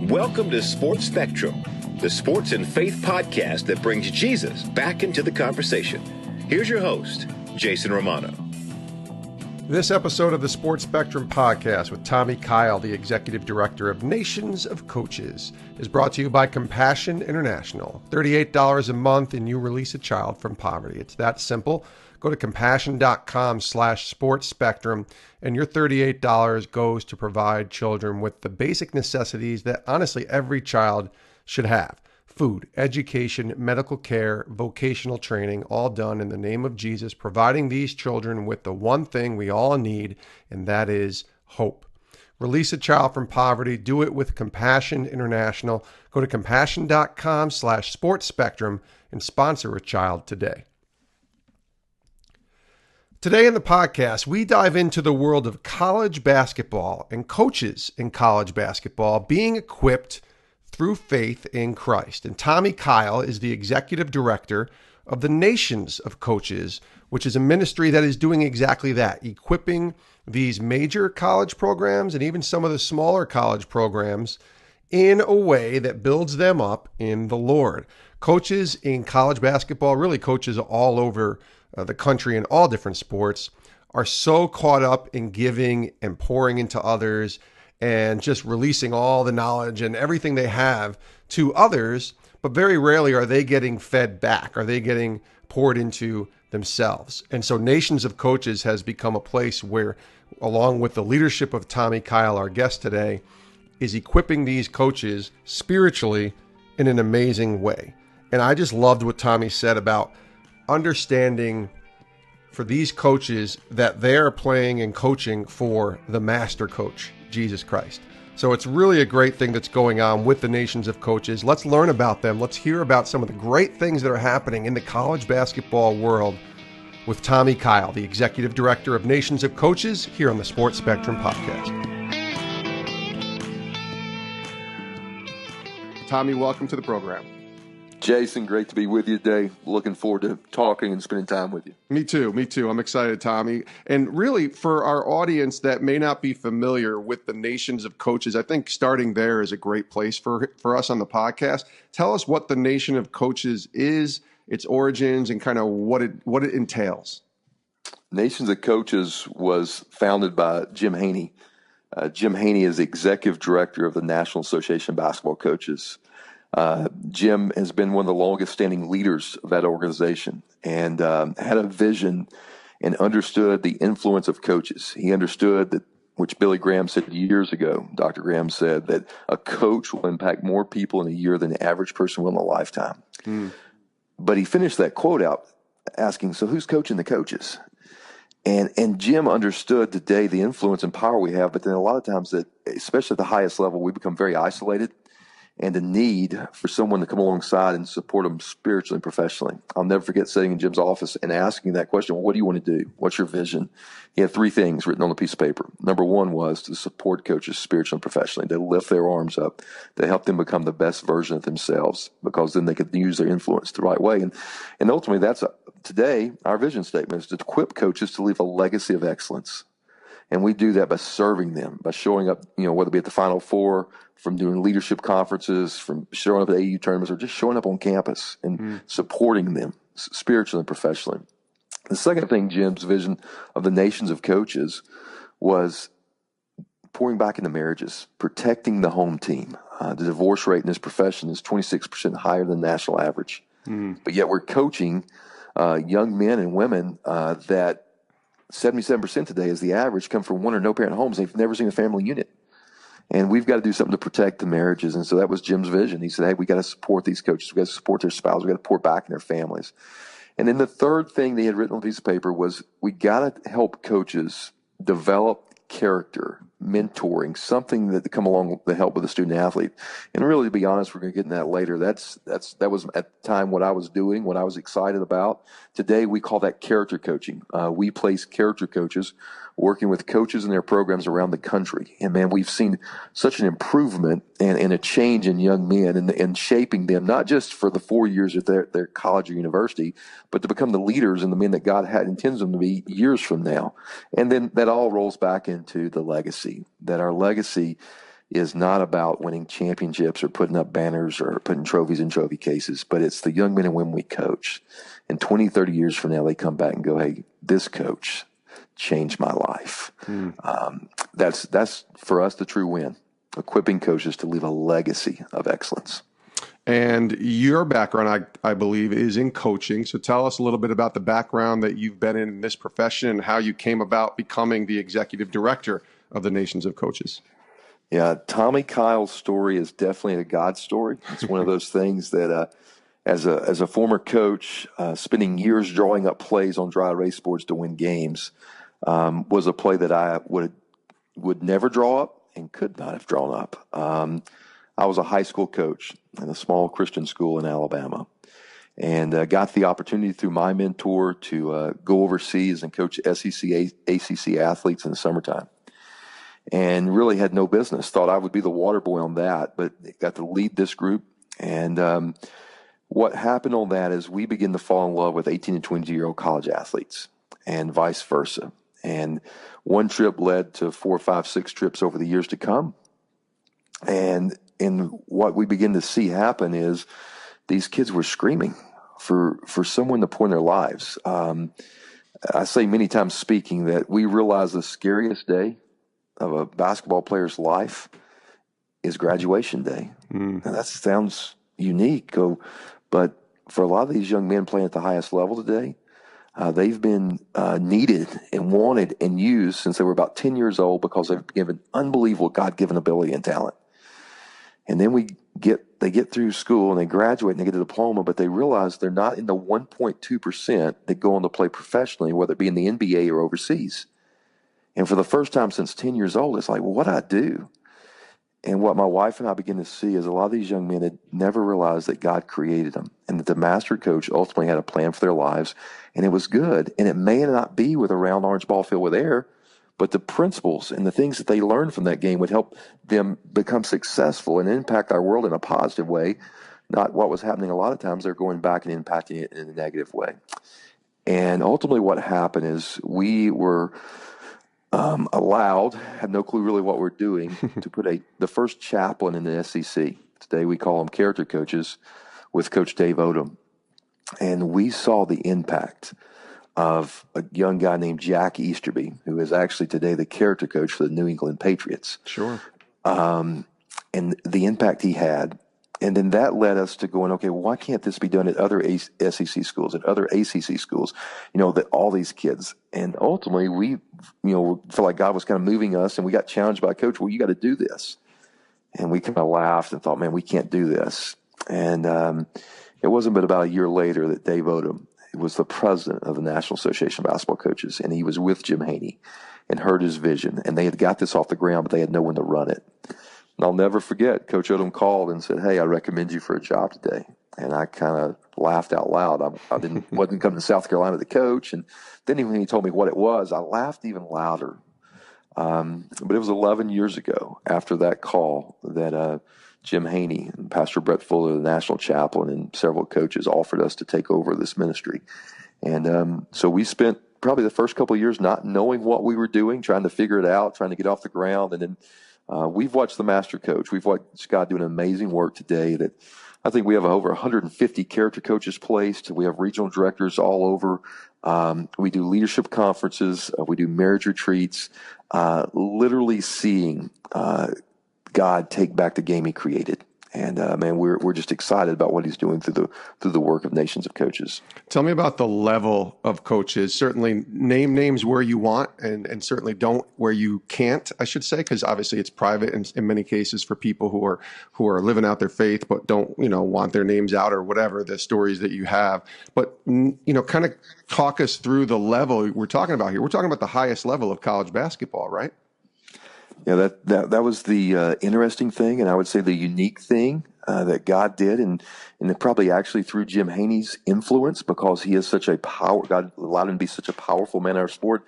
Welcome to Sports Spectrum, the sports and faith podcast that brings Jesus back into the conversation. Here's your host, Jason Romano. This episode of the Sports Spectrum podcast with Tommy Kyle, the Executive Director of Nations of Coaches, is brought to you by Compassion International. $38 a month and you release a child from poverty. It's that simple. Go to compassion.com/sportsspectrum and your $38 goes to provide children with the basic necessities that honestly every child should have. Food, education, medical care, vocational training, all done in the name of Jesus, providing these children with the one thing we all need, and that is hope. Release a child from poverty. Do it with Compassion International. Go to compassion.com/sportsspectrum and sponsor a child today. Today in the podcast, we dive into the world of college basketball and coaches in college basketball being equipped through faith in Christ. And Tommy Kyle is the executive director of the Nations of Coaches, which is a ministry that is doing exactly that, equipping these major college programs and even some of the smaller college programs in a way that builds them up in the Lord. Coaches in college basketball, really coaches all over the country in all different sports, are so caught up in giving and pouring into others and just releasing all the knowledge and everything they have to others, but very rarely are they getting fed back. Are they getting poured into themselves? And so Nations of Coaches has become a place where, along with the leadership of Tommy Kyle, our guest today, is equipping these coaches spiritually in an amazing way. And I just loved what Tommy said about understanding for these coaches that they're playing and coaching for the master coach, Jesus Christ. So it's really a great thing that's going on with the Nations of Coaches. Let's learn about them. Let's hear about some of the great things that are happening in the college basketball world with Tommy Kyle, the Executive Director of Nations of Coaches, here on the Sports Spectrum podcast. Tommy, welcome to the program. Jason, great to be with you today. Looking forward to talking and spending time with you. Me too. I'm excited, Tommy. And really, for our audience that may not be familiar with the Nations of Coaches, I think starting there is a great place for us on the podcast. Tell us what the Nation of Coaches is, its origins, and kind of what it entails. Nations of Coaches was founded by Jim Haney. Jim Haney is the executive director of the National Association of Basketball Coaches. Jim has been one of the longest standing leaders of that organization and had a vision and understood the influence of coaches. He understood that, which Billy Graham said years ago, Dr. Graham said that a coach will impact more people in a year than the average person will in a lifetime. But he finished that quote out asking, so who's coaching the coaches? And Jim understood today the influence and power we have, but then a lot of times that, especially at the highest level, we become very isolated. And the need for someone to come alongside and support them spiritually and professionally. I'll never forget sitting in Jim's office and asking that question, well, what do you want to do? What's your vision? He had three things written on a piece of paper. Number one was to support coaches spiritually and professionally, to lift their arms up, to help them become the best version of themselves, because then they could use their influence the right way. And ultimately, today, our vision statement is to equip coaches to leave a legacy of excellence. And we do that by serving them, by showing up, whether it be at the Final Four, from doing leadership conferences, from showing up at AU tournaments, or just showing up on campus and supporting them spiritually and professionally. The second thing, Jim's vision of the Nations of Coaches was pouring back into marriages, protecting the home team. The divorce rate in this profession is 26% higher than the national average. But yet we're coaching young men and women that 77% today is the average, come from one or no parent homes. They've never seen a family unit. And we've got to do something to protect the marriages. And so that was Jim's vision. He said, hey, we got to support these coaches. We got to support their spouses. We got to pour back in their families. And then the third thing they had written on a piece of paper was we got to help coaches develop character, mentoring, something that to come along with the help of the student athlete. And really, to be honest, we're going to get into that later. That was at the time what I was doing, what I was excited about. Today, we call that character coaching. We place character coaches working with coaches in their programs around the country. And man, we've seen such an improvement and a change in young men and shaping them, not just for the 4 years at their college or university, but to become the leaders and the men that God intends them to be years from now. And then that all rolls back into the legacy, that our legacy is not about winning championships or putting up banners or putting trophies in trophy cases, but it's the young men and women we coach. And 20, 30 years from now, they come back and go, hey, this coach changed my life. That's for us the true win, equipping coaches to leave a legacy of excellence. And your background, I believe, is in coaching. So tell us a little bit about the background that you've been in this profession and how you came about becoming the executive director of the Nations of Coaches. Yeah, Tommy Kyle's story is definitely a God story. It's one of those things that as a former coach, spending years drawing up plays on dry erase boards to win games was a play that I would never draw up and could not have drawn up. I was a high school coach in a small Christian school in Alabama, and got the opportunity through my mentor to go overseas and coach SEC, ACC athletes in the summertime. And really had no business. Thought I would be the water boy on that, but got to lead this group. And what happened on that is we began to fall in love with 18 and 20-year-old college athletes and vice versa. And one trip led to 4, 5, 6 trips over the years to come. And what we begin to see happen is these kids were screaming for someone to pour in their lives. I say many times speaking that we realize the scariest day of a basketball player's life is graduation day. Now that sounds unique, but for a lot of these young men playing at the highest level today, they've been needed and wanted and used since they were about 10 years old because they've given unbelievable God-given ability and talent. And then they get through school and they graduate and they get a diploma, but they realize they're not in the 1.2% that go on to play professionally, whether it be in the NBA or overseas. And for the first time since 10 years old, it's like, well, what do I do? And what my wife and I begin to see is a lot of these young men had never realized that God created them and that the master coach ultimately had a plan for their lives, and it was good. And it may not be with a round orange ball filled with air, but the principles and the things that they learned from that game would help them become successful and impact our world in a positive way, not what was happening a lot of times. They're going back and impacting it in a negative way. And ultimately what happened is we were allowed, had no clue really what we're doing, to put the first chaplain in the SEC. Today we call them character coaches, with Coach Dave Odom. And we saw the impact of a young guy named Jack Easterby, who is actually today the character coach for the New England Patriots. Sure. And the impact he had. And then that led us to going, okay, well, why can't this be done at other SEC schools, at other ACC schools, that all these kids. And ultimately we, felt like God was kind of moving us, and we got challenged by a coach, well, you got to do this. And we kind of laughed and thought, man, we can't do this. And it wasn't but about a year later that Dave Odom was the president of the National Association of Basketball Coaches, and he was with Jim Haney and heard his vision. And they had got this off the ground, but they had no one to run it. And I'll never forget, Coach Odom called and said, hey, I recommend you for a job today. And I kind of laughed out loud. I wasn't coming to South Carolina to coach. And then when he told me what it was, I laughed even louder. But it was 11 years ago after that call that Jim Haney and Pastor Brett Fuller, the national chaplain, and several coaches offered us to take over this ministry. And so we spent probably the first couple of years not knowing what we were doing, trying to figure it out, trying to get off the ground. And then we've watched the master coach. We've watched God do an amazing work today that I think we have over 150 character coaches placed. We have regional directors all over. We do leadership conferences. We do marriage retreats, literally seeing God take back the game he created. And man, we're just excited about what he's doing through the work of Nations of Coaches. Tell me about the level of coaches. Certainly name names where you want, and certainly don't where you can't, I should say, because obviously it's private in many cases for people who are living out their faith but don't want their names out or whatever the stories that you have. But kind of talk us through the level we're talking about here. We're talking about the highest level of college basketball, right? Yeah, that was the interesting thing, and I would say the unique thing that God did, and probably actually through Jim Haney's influence, because he is such a God allowed him to be such a powerful man in our sport,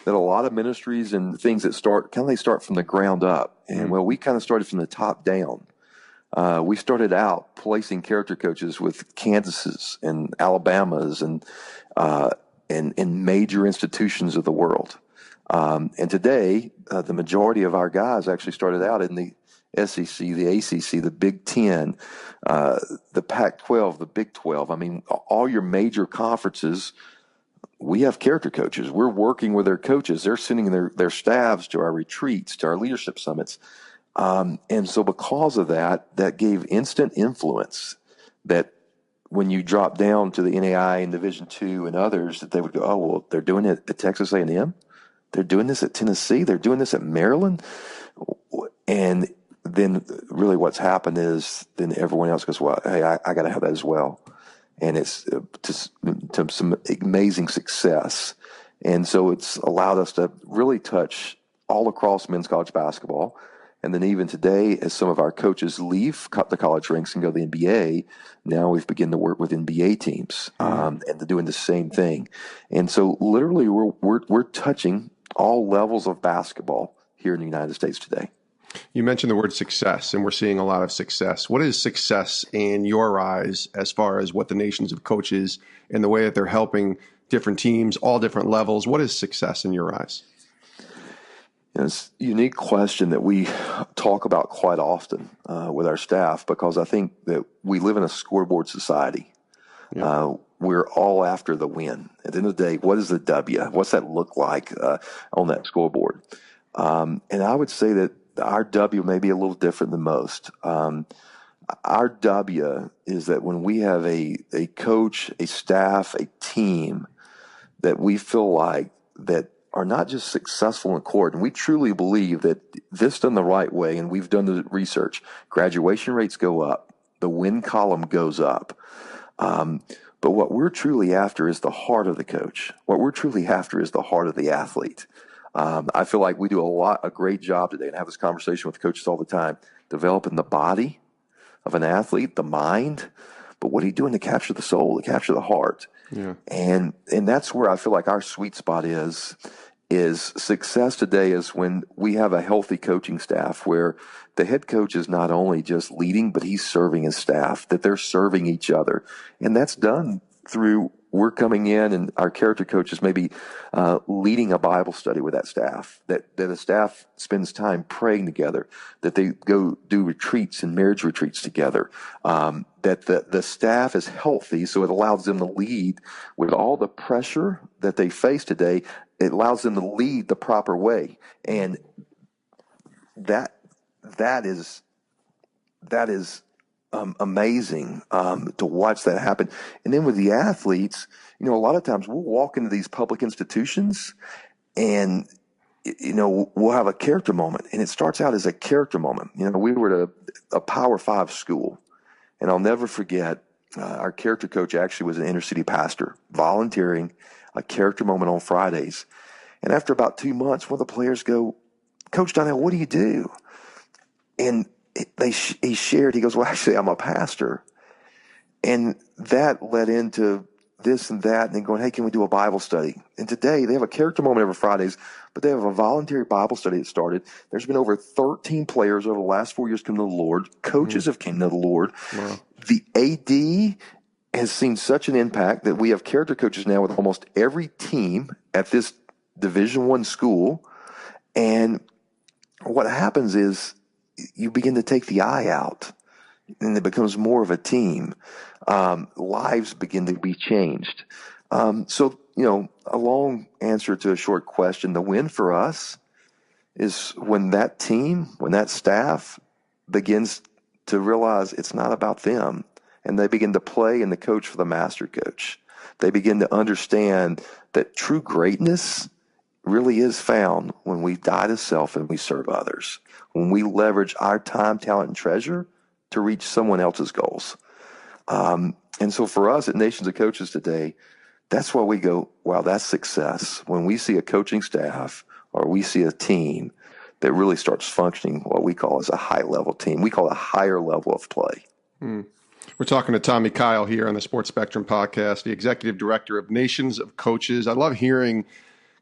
that a lot of ministries and things that start from the ground up. And well, we kind of started from the top down. We started out placing character coaches with Kansases and Alabamas and major institutions of the world. And today, the majority of our guys actually started out in SEC, the ACC, the Big Ten, the Pac-12, the Big 12. I mean, all your major conferences, we have character coaches. We're working with their coaches. They're sending their staffs to our retreats, to our leadership summits. And so because of that, that gave instant influence that when you drop down to the NAI and Division II and others, that they would go, oh, well, they're doing it at Texas A&M. They're doing this at Tennessee. They're doing this at Maryland. And then really what's happened is then everyone else goes, well, hey, I got to have that as well. And it's to some amazing success. And so it's allowed us to really touch all across men's college basketball. And then even today, as some of our coaches leave the college ranks and go to the NBA, now we've begun to work with NBA teams, and they're doing the same thing. And so literally we're touching all levels of basketball here in the United States today. You mentioned the word success, and we're seeing a lot of success. What is success in your eyes as far as what the Nations of Coaches and the way that they're helping different teams, all different levels? What is success in your eyes? It's a unique question that we talk about quite often with our staff, because I think that we live in a scoreboard society. Yeah. We're all after the win. At the end of the day, what is the W? What's that look like on that scoreboard? And I would say that our W may be a little different than most. Our W is that when we have a coach, a staff, a team that we feel like that are not just successful in court, and we truly believe that this done the right way, and we've done the research, graduation rates go up, the win column goes up. But what we're truly after is the heart of the coach. What we're truly after is the heart of the athlete. I feel like we do a great job today, and I have this conversation with coaches all the time, developing the body of an athlete, the mind, but what are you doing to capture the soul, to capture the heart? Yeah. And that's where I feel like our sweet spot is success today is when we have a healthy coaching staff where the head coach is not only just leading, but he's serving his staff, that they're serving each other. And that's done through we're coming in and our character coaches maybe leading a Bible study with that staff, that the staff spends time praying together, that they go do retreats and marriage retreats together, that the staff is healthy, so it allows them to lead with all the pressure that they face today. It allows them to lead the proper way. And that is amazing to watch that happen. And then with the athletes, a lot of times we'll walk into these public institutions and, we'll have a character moment, and it starts out as a character moment. We were at a Power 5 school, and I'll never forget, our character coach actually was an inner city pastor, volunteering a character moment on Fridays. And after about 2 months, one of the players go, Coach Donnell, what do you do? And he shared, he goes, well, actually, I'm a pastor. And that led into this and that, and then going, hey, can we do a Bible study? And today they have a character moment every Fridays, but they have a voluntary Bible study that started. There's been over 13 players over the last 4 years come to the Lord. Coaches have came to the Lord. Wow. The AD has seen such an impact that we have character coaches now with almost every team at this Division I school. And what happens is you begin to take the eye out, and it becomes more of a team. Lives begin to be changed. So, a long answer to a short question, the win for us is when that team, when that staff begins to realize it's not about them, and they begin to play and the coach for the master coach. They begin to understand that true greatness really is found when we die to self and we serve others, when we leverage our time, talent, and treasure to reach someone else's goals. And so for us at Nations of Coaches today, that's why we go, wow, that's success. When we see a coaching staff or we see a team that really starts functioning what we call as a high-level team. We call it a higher level of play. We're talking to Tommy Kyle here on the Sports Spectrum podcast, the executive director of Nations of Coaches. I love hearing,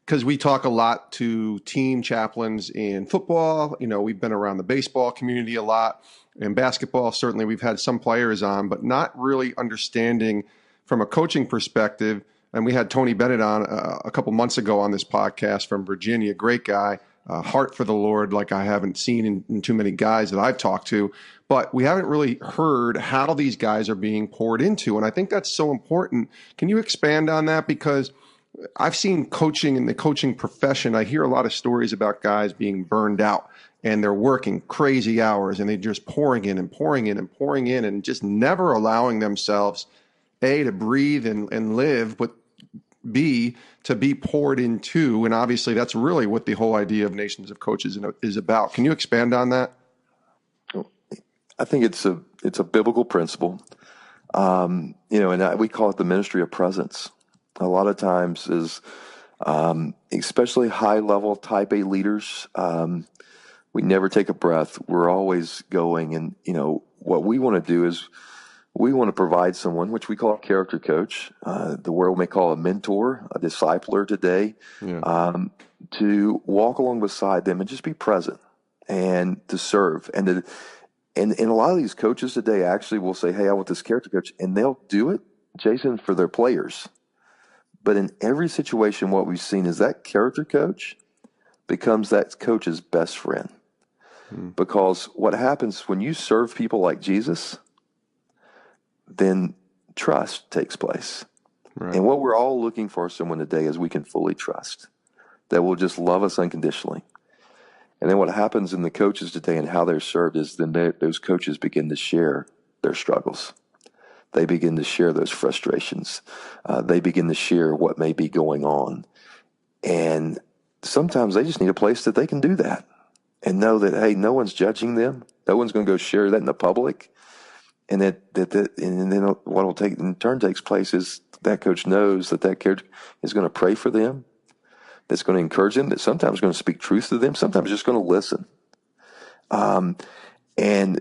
because we talk a lot to team chaplains in football. We've been around the baseball community a lot. In basketball, certainly we've had some players on, but not really understanding from a coaching perspective. And we had Tony Bennett on a couple months ago on this podcast from Virginia, great guy. heart for the Lord like I haven't seen in too many guys that I've talked to. But we haven't really heard how these guys are being poured into. And I think that's so important. Can you expand on that? Because I've seen coaching in the coaching profession. I hear a lot of stories about guys being burned out and they're working crazy hours and they're just pouring in and pouring in and pouring in and just never allowing themselves, A, to breathe and live, but B, to be poured into. And obviously that's really what the whole idea of Nations of Coaches is about. Can you expand on that? I think it's a biblical principle, and we call it the ministry of presence. A lot of times is, especially high level type A leaders, we never take a breath. We're always going. And, what we want to do is we want to provide someone, which we call a character coach. The world may call a mentor, a discipler today, to walk along beside them and just be present and to serve. And a lot of these coaches today actually will say, hey, I want this character coach. And they'll do it, Jason, for their players. But in every situation, what we've seen is that character coach becomes that coach's best friend. Because what happens when you serve people like Jesus, then trust takes place. Right. And what we're all looking for someone today is we can fully trust, that will just love us unconditionally. And then what happens in the coaches today and how they're served is then those coaches begin to share their struggles. They begin to share those frustrations. They begin to share what may be going on. And sometimes they just need a place that they can do that and know that, hey, no one's judging them. No one's going to go share that in the public. And and then what will take in turn takes place is that coach knows that character is going to pray for them, that's going to encourage them, that sometimes going to speak truth to them, sometimes just going to listen. And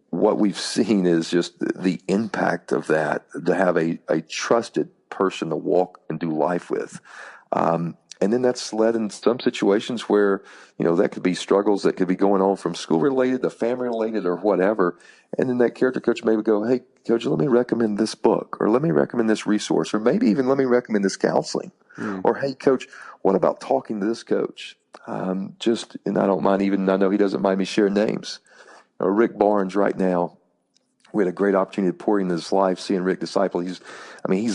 what we've seen is just the impact of that, to have a trusted person to walk and do life with. And then that's led in some situations where, that could be struggles that could be going on from school related to family related or whatever. And then that character coach maybe go, hey, coach, let me recommend this book, or let me recommend this resource, or maybe even let me recommend this counseling. Or, hey, coach, what about talking to this coach? And I don't mind I know he doesn't mind me sharing names. Rick Barnes right now, we had a great opportunity to pour into his life, seeing Rick disciple. He's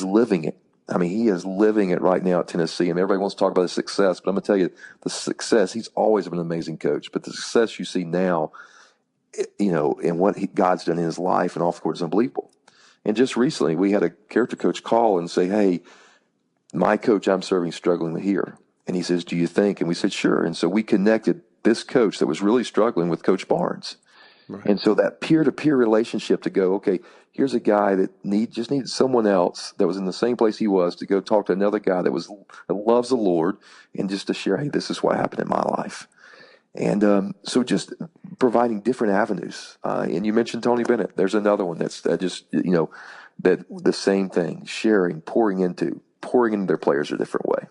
living it. He is living it right now at Tennessee. Everybody wants to talk about his success, but I'm going to tell you the success, he's always been an amazing coach, but the success you see now, and what God's done in his life and off the court is unbelievable. And just recently, we had a character coach call and say, hey, my coach I'm serving is struggling here. And he says, do you think? And we said, sure. And so we connected this coach that was really struggling with Coach Barnes. Right. And so that peer-to-peer relationship to go, okay, here's a guy that just needed someone else that was in the same place he was to go talk to another guy that loves the Lord, and just to share, hey, this is what happened in my life. And so just providing different avenues. And you mentioned Tony Bennett. There's another one that the same thing, sharing, pouring into their players a different way.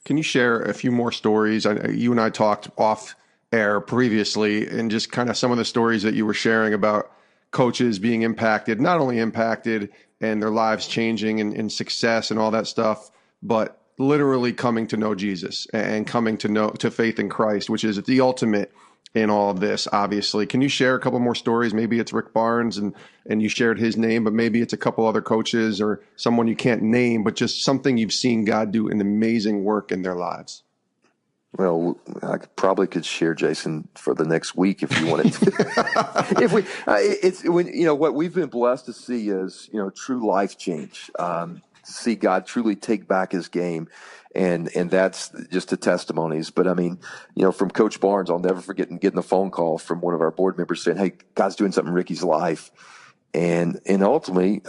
Can you share a few more stories? You and I talked off air previously, and just kind of some of the stories that you were sharing about coaches being impacted, not only impacted and their lives changing and success and all that stuff, but literally coming to know Jesus and coming to faith in Christ, which is the ultimate in all of this, obviously. Can you share a couple more stories? Maybe it's Rick Barnes and you shared his name, but maybe it's a couple other coaches or someone you can't name, but just something you've seen God do an amazing work in their lives. Well, I probably could share, Jason, for the next week if you wanted to. What we've been blessed to see is, true life change, to see God truly take back his game. And that's just the testimonies. But from Coach Barnes, I'll never forget getting a phone call from one of our board members saying, hey, God's doing something in Ricky's life. And ultimately,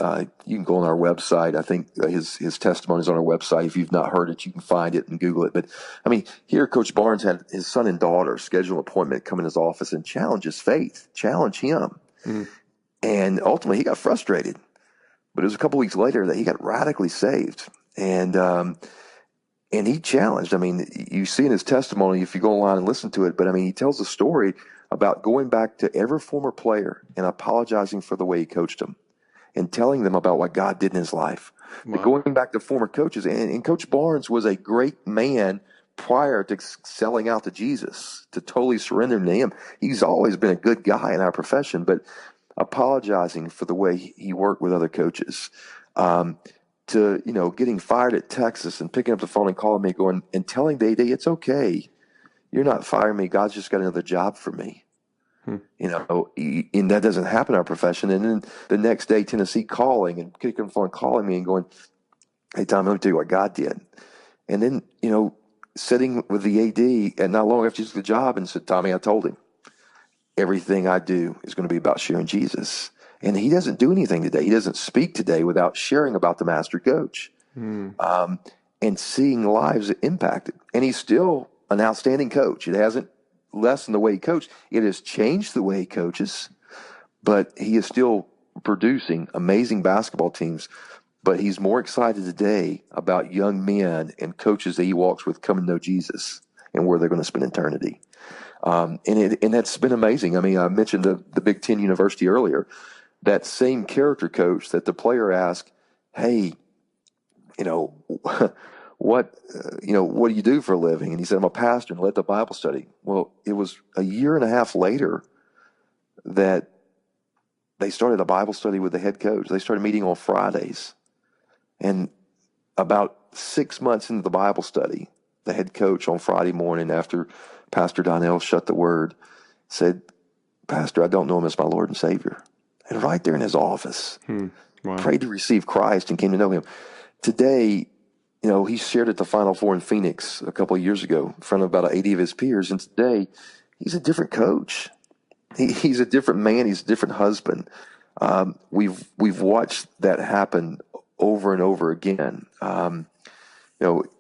you can go on our website. I think his testimony is on our website. If you've not heard it, you can find it and Google it. But here Coach Barnes had his son and daughter schedule an appointment, come in his office and challenge his faith, challenge him. Mm. And ultimately, he got frustrated. But it was a couple weeks later that he got radically saved. And he challenged. You see in his testimony, if you go online and listen to it, but he tells a story about going back to every former player and apologizing for the way he coached them and telling them about what God did in his life. Wow. Going back to former coaches. And Coach Barnes was a great man prior to selling out to Jesus, to totally surrendering to him. He's always been a good guy in our profession, but apologizing for the way he worked with other coaches, to, getting fired at Texas and picking up the phone and calling me and telling the AD, it's okay. You're not firing me. God's just got another job for me. And that doesn't happen in our profession. And then the next day, Tennessee calling and picking up the phone and calling me and going, hey, Tom, let me tell you what God did. And then, sitting with the AD and not long after he took the job and said, Tommy, I told him everything I do is going to be about sharing Jesus. And he doesn't do anything today. He doesn't speak today without sharing about the master coach, and seeing lives impacted. And he's still an outstanding coach. It hasn't lessened the way he coached. It has changed the way he coaches, but he is still producing amazing basketball teams. But he's more excited today about young men and coaches that he walks with coming to know Jesus and where they're going to spend eternity. And that's been amazing. I mean, I mentioned the Big Ten University earlier. That same character coach that the player asked, hey, what do you do for a living? And he said, I'm a pastor and led the Bible study. Well, it was a year and a half later that they started a Bible study with the head coach. They started meeting on Fridays. And about 6 months into the Bible study, the head coach on Friday morning after Pastor Donnell shut the word said, Pastor, I don't know him as my Lord and Savior. And right there in his office, Wow. prayed to receive Christ and came to know him. Today, he shared at the Final Four in Phoenix a couple of years ago in front of about 80 of his peers. And today, he's a different coach. He's a different man. He's a different husband. We've watched that happen over and over again.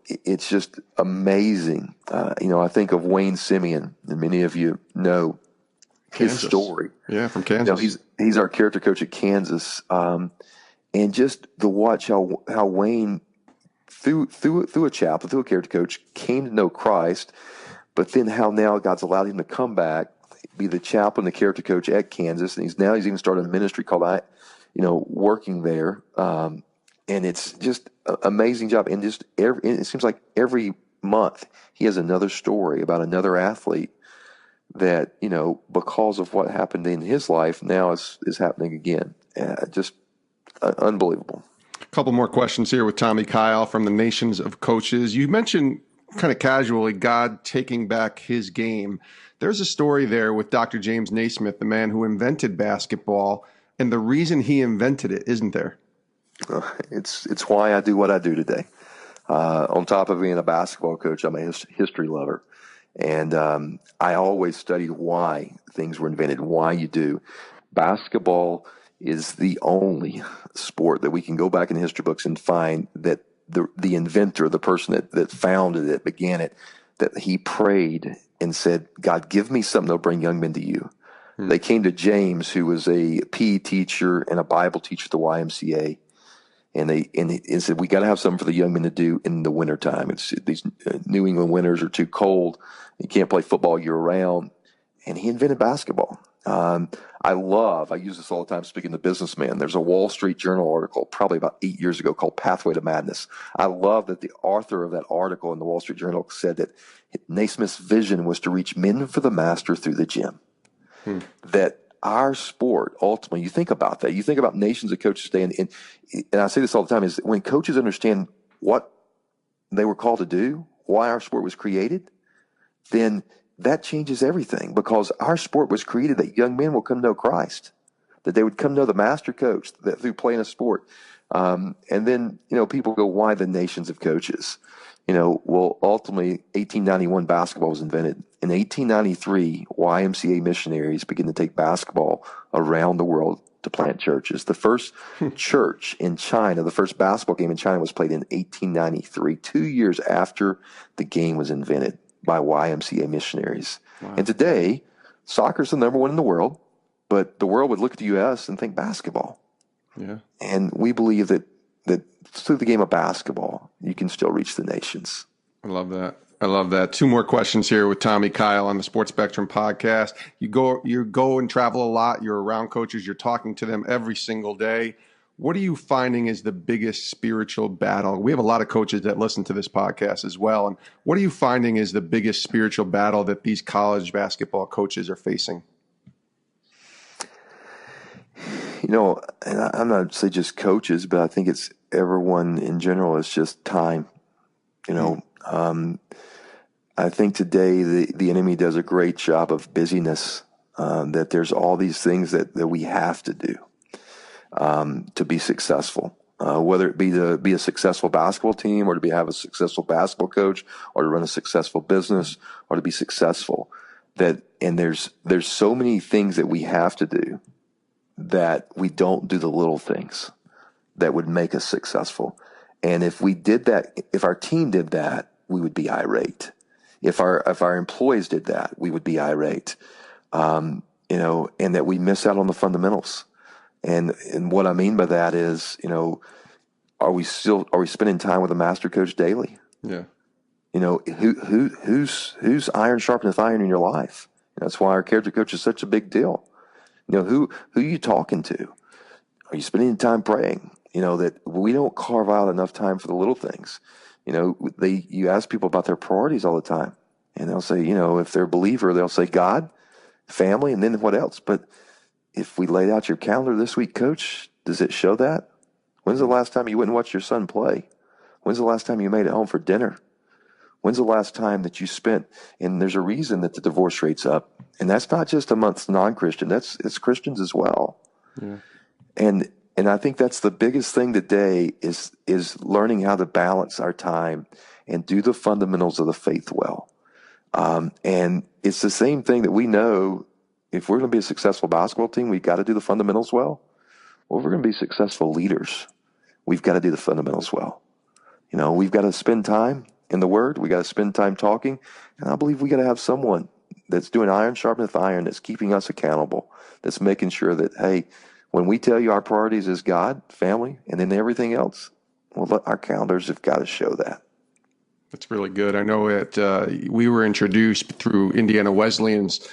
It's just amazing. I think of Wayne Simeon, and many of you know his story. Yeah, from Kansas. He's our character coach at Kansas. And just to watch how Wayne, through a chaplain, through a character coach, came to know Christ, but then how now God's allowed him to come back, be the chaplain, the character coach at Kansas, and he's even started a ministry called working there. And it's just an amazing job. And it seems like every month he has another story about another athlete that, because of what happened in his life, now is happening again. Just unbelievable. A couple more questions here with Tommy Kyle from the Nations of Coaches. You mentioned kind of casually God taking back his game. There's a story there with Dr. James Naismith, the man who invented basketball, and the reason he invented it, isn't there? It's why I do what I do today. On top of being a basketball coach, I'm a history lover. And I always studied why things were invented, why you do. Basketball is the only sport that we can go back in history books and find that the inventor, the person that founded it, began it, that he prayed and said, God, give me something that'll bring young men to you. They came to James, who was a PE teacher and a Bible teacher at the YMCA. And they said, we got to have something for the young men to do in the wintertime. These New England winters are too cold. You can't play football year round. And he invented basketball. I use this all the time speaking to businessmen. There's a Wall Street Journal article probably about 8 years ago called Pathway to Madness. I love that the author of that article in the Wall Street Journal said that Naismith's vision was to reach men for the master through the gym. That our sport, ultimately, you think about that. You think about nations of coaches today, and I say this all the time, is when coaches understand what they were called to do, why our sport was created, then that changes everything, because our sport was created that young men will come to know Christ, that they would come to know the master coach that through playing a sport. And then, people go, why the nations of coaches? Well, ultimately, 1891 basketball was invented. In 1893, YMCA missionaries began to take basketball around the world to plant churches. The first church in China, the first basketball game in China was played in 1893, 2 years after the game was invented by YMCA missionaries. Wow. And today, soccer's the number one in the world, but the world would look at the U.S. and think basketball. Yeah. And we believe that through the game of basketball, you can still reach the nations. I love that. Two more questions here with Tommy Kyle on the Sports Spectrum podcast. You go and travel a lot. You're around coaches. You're talking to them every single day. what are you finding is the biggest spiritual battle? We have a lot of coaches that listen to this podcast as well. And what are you finding is the biggest spiritual battle that these college basketball coaches are facing? And I'm not say just coaches, but I think it's everyone in general. It's just time. I think today the enemy does a great job of busyness. That there's all these things that we have to do to be successful. Whether it be to be a successful basketball team, or to have a successful basketball coach, or to run a successful business, or to be successful. And there's so many things that we have to do, that we don't do the little things that would make us successful. And if we did that, if our team did that, we would be irate. If our employees did that, we would be irate. And that we miss out on the fundamentals. And what I mean by that is, are we spending time with a master coach daily? Yeah. Who's iron sharpeneth iron in your life? That's why our character coach is such a big deal. Who are you talking to? Are you spending time praying? That we don't carve out enough time for the little things. You ask people about their priorities all the time, and they'll say, if they're a believer, they'll say God, family, and then what else? But if we laid out your calendar this week, coach, does it show that? When's the last time you went and watched your son play? When's the last time you made it home for dinner? When's the last time that you spent? And there's a reason that the divorce rate's up, and that's not just amongst non-Christian. It's Christians as well. Yeah. And I think that's the biggest thing today is learning how to balance our time and do the fundamentals of the faith well. And it's the same thing that we know. If we're going to be a successful basketball team, we've got to do the fundamentals well. Well, if we're going to be successful leaders, we've got to do the fundamentals well. We've got to spend time in the Word. We got to spend time talking. And I believe we got to have someone that's doing iron sharpeneth iron, that's keeping us accountable, that's making sure that, hey, when we tell you our priorities is God, family, and then everything else, well, our calendars have got to show that. That's really good. I know we were introduced through Indiana Wesleyan's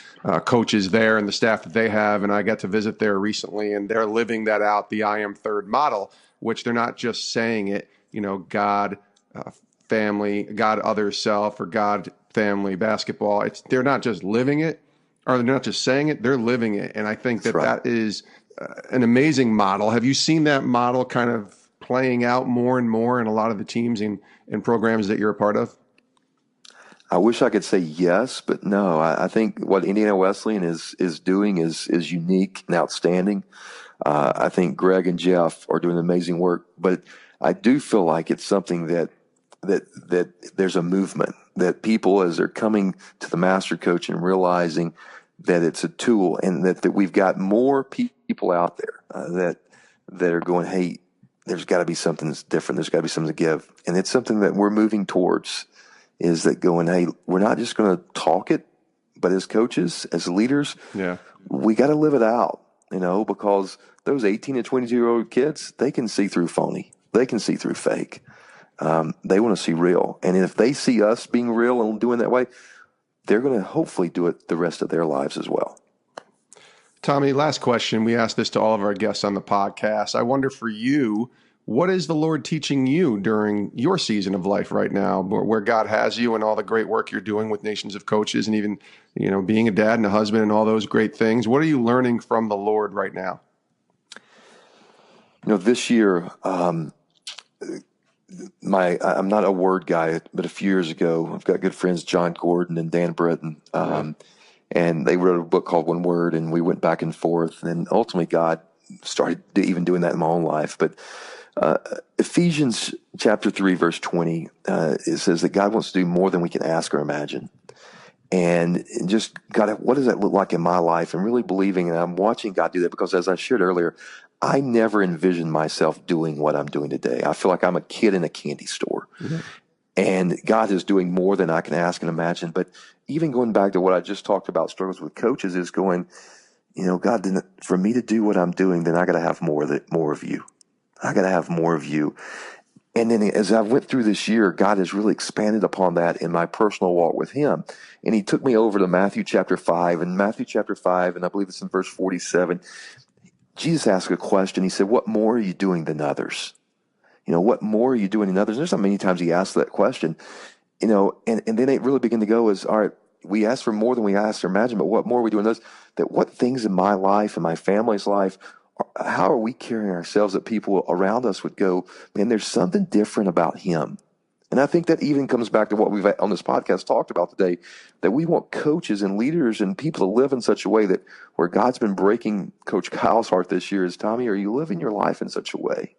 coaches there and the staff that they have, and I got to visit there recently, and they're living that out, the I am third model, which they're not just saying it, God, family, God, other, self, or God, family, basketball. They're not just living it, or they're not just saying it, they're living it. And I think that is an amazing model. Have you seen that model kind of playing out more and more in a lot of the teams and programs that you're a part of? I wish I could say yes, but no. I think what Indiana Wesleyan is doing is unique and outstanding. I think Greg and Jeff are doing amazing work, but I do feel like it's something that there's a movement, that people, as they're coming to the master coach and realizing that it's a tool, and that we've got more people out there that are going, hey, there's got to be something that's different. There's got to be something to give. And it's something that we're moving towards, is that going, hey, we're not just going to talk it, but as coaches, as leaders, we got to live it out, because those 18 to 22-year-old kids, they can see through phony. They can see through fake. They want to see real. And if they see us being real and doing that way, they're going to hopefully do it the rest of their lives as well. Tommy, last question. We ask this to all of our guests on the podcast. I wonder for you, what is the Lord teaching you during your season of life right now, where God has you and all the great work you're doing with Nations of Coaches, and even, being a dad and a husband and all those great things? What are you learning from the Lord right now? This year, I'm not a word guy, but a few years ago, I've got good friends, John Gordon and Dan Britton, and they wrote a book called One Word, and we went back and forth, and ultimately God started even doing that in my own life. But Ephesians chapter 3, verse 20, it says that God wants to do more than we can ask or imagine. And just, God, what does that look like in my life? And really believing, and I'm watching God do that, because as I shared earlier, I never envisioned myself doing what I'm doing today. I feel like I'm a kid in a candy store. Mm-hmm. And God is doing more than I can ask and imagine. But even going back to what I just talked about, struggles with coaches, is going, God, for me to do what I'm doing, then I got to have more of you. I got to have more of you. And then as I went through this year, God has really expanded upon that in my personal walk with him. And he took me over to Matthew chapter 5. And Matthew chapter 5, and I believe it's in verse 47, Jesus asked a question. He said, what more are you doing than others? What more are you doing than others? There's not many times he asked that question, and then it really began to go as, all right, we ask for more than we ask or imagine, but what more are we doing those? That what things in my life and my family's life, how are we carrying ourselves that people around us would go, man, there's something different about him. And I think that even comes back to what we've on this podcast talked about today, that we want coaches and leaders and people to live in such a way that where God's been breaking Coach Kyle's heart this year is, Tommy, are you living your life in such a way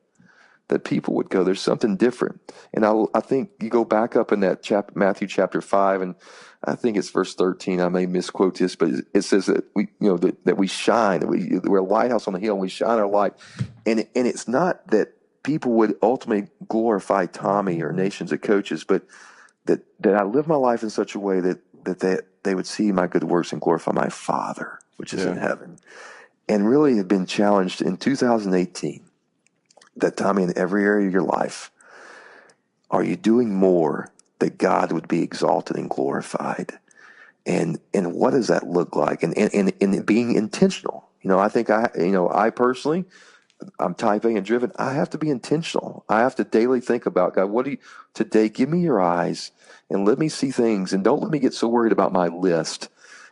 that people would go, there's something different? And I think you go back up in that Matthew chapter 5, and I think it's verse 13. I may misquote this, but it says that that we shine, that we're a lighthouse on the hill, and we shine our light. And it's not that people would ultimately glorify Tommy or Nations of Coaches, but that I live my life in such a way that they would see my good works and glorify my Father, which is in heaven. And really have been challenged in 2018 that, Tommy, in every area of your life, are you doing more that God would be exalted and glorified? And what does that look like? And being intentional. I think I personally, I'm type A and driven. I have to be intentional. I have to daily think about, God, today, give me your eyes and let me see things, and don't let me get so worried about my list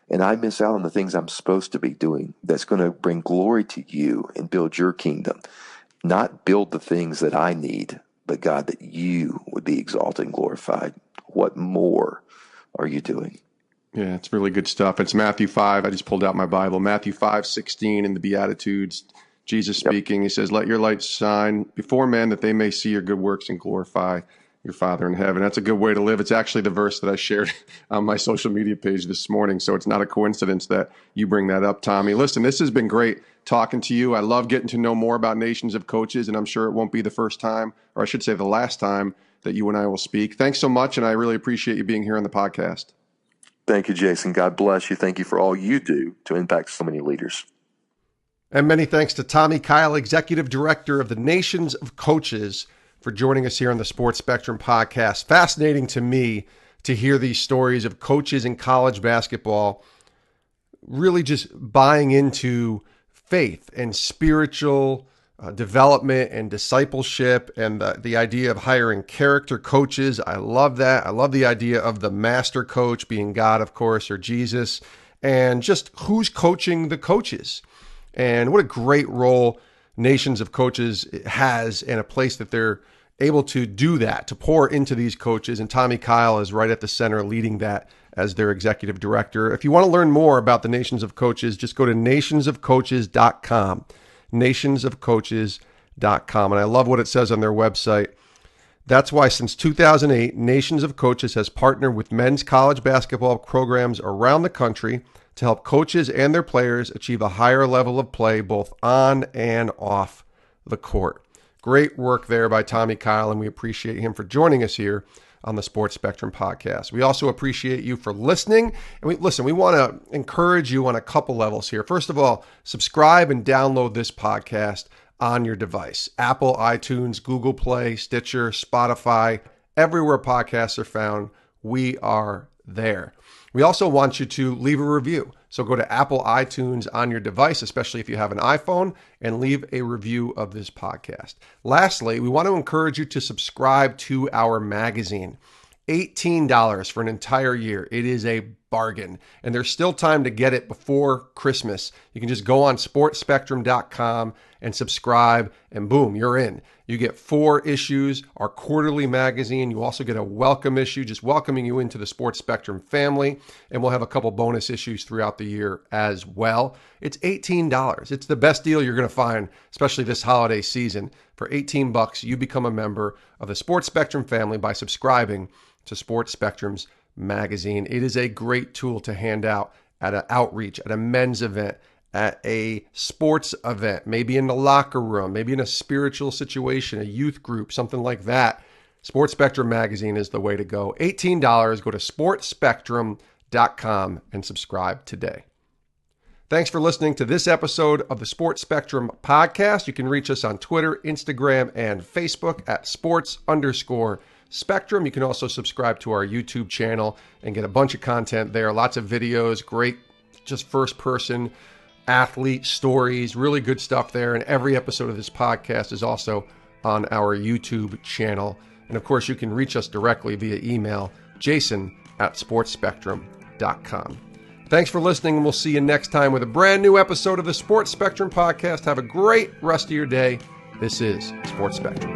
and I miss out on the things I'm supposed to be doing that's going to bring glory to you and build your kingdom. Not build the things that I need, but God, that you would be exalted and glorified. What more are you doing? Yeah, it's really good stuff. It's Matthew 5. I just pulled out my Bible. Matthew 5:16 in the Beatitudes. Jesus speaking, he says, let your light shine before men that they may see your good works and glorify your Father in heaven. That's a good way to live. It's actually the verse that I shared on my social media page this morning. So it's not a coincidence that you bring that up, Tommy. Listen, this has been great talking to you. I love getting to know more about Nations of Coaches, and I'm sure it won't be the first time, or I should say the last time, that you and I will speak. Thanks so much, and I really appreciate you being here on the podcast. Thank you, Jason. God bless you. Thank you for all you do to impact so many leaders. And many thanks to Tommy Kyle, Executive Director of the Nations of Coaches, for joining us here on the Sports Spectrum podcast. Fascinating to me to hear these stories of coaches in college basketball really just buying into faith and spiritual development and discipleship, and the idea of hiring character coaches. I love that. I love the idea of the master coach being God, of course, or Jesus, and just who's coaching the coaches. And what a great role Nations of Coaches has, and a place that they're able to do that, to pour into these coaches. And Tommy Kyle is right at the center leading that as their executive director. If you want to learn more about the Nations of Coaches, just go to nationsofcoaches.com. nationsofcoaches.com. And I love what it says on their website. That's why since 2008, Nations of Coaches has partnered with men's college basketball programs around the country to help coaches and their players achieve a higher level of play both on and off the court. Great work there by Tommy Kyle, and we appreciate him for joining us here on the Sports Spectrum podcast. We also appreciate you for listening. And we want to encourage you on a couple levels here. First of all, subscribe and download this podcast on your device. Apple, iTunes, Google Play, Stitcher, Spotify, everywhere podcasts are found, we are there. We also want you to leave a review. So go to Apple iTunes on your device, especially if you have an iPhone, and leave a review of this podcast. Lastly, we want to encourage you to subscribe to our magazine. $18 for an entire year. It is a bargain. And there's still time to get it before Christmas. You can just go on sportspectrum.com and subscribe, and boom, you're in. You get 4 issues, our quarterly magazine. You also get a welcome issue, just welcoming you into the Sports Spectrum family. And we'll have a couple bonus issues throughout the year as well. It's $18. It's the best deal you're going to find, especially this holiday season. For $18, you become a member of the Sports Spectrum family by subscribing to Sports Spectrum's magazine. It is a great tool to hand out at an outreach, at a men's event, at a sports event, maybe in the locker room, maybe in a spiritual situation, a youth group, something like that. Sports Spectrum magazine is the way to go. $18. Go to sportspectrum.com and subscribe today. Thanks for listening to this episode of the Sports Spectrum podcast. You can reach us on Twitter, Instagram, and Facebook at sports_spectrum. You can also subscribe to our YouTube channel and get a bunch of content there. Lots of videos, great just first-person athlete stories, really good stuff there. And every episode of this podcast is also on our YouTube channel. And of course, you can reach us directly via email, jason@sportspectrum.com. Thanks for listening, and we'll see you next time with a brand new episode of the Sports Spectrum Podcast. Have a great rest of your day. This is Sports Spectrum.